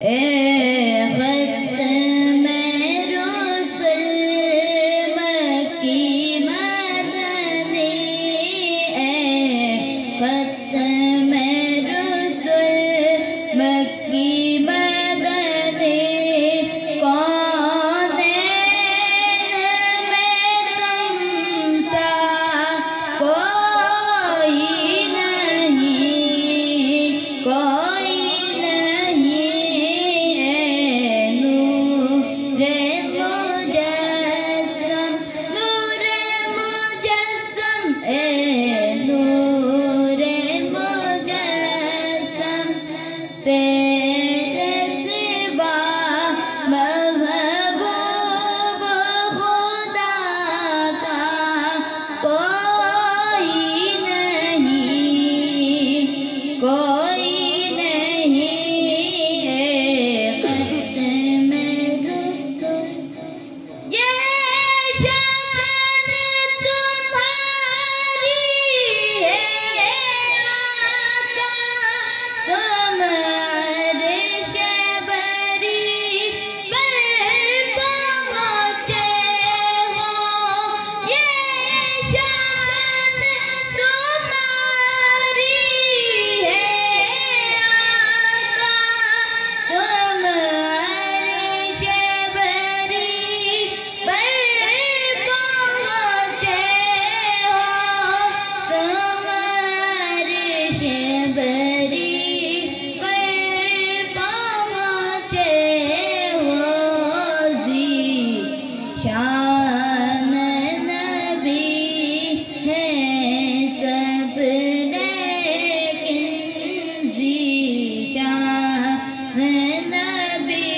اے ختم رسل مکی مدنی، اے ختم رسل مکی مدنی، کون میں تم سا کوئی نہیں، کوئی تیرے سوا محبوب خدا کا کوئی نہیں، کوئی نہیں، اے ختم رسل یہ شان تمہاری ہے آقا، تم شان نبی ہے سب لیکن ذی شان نبی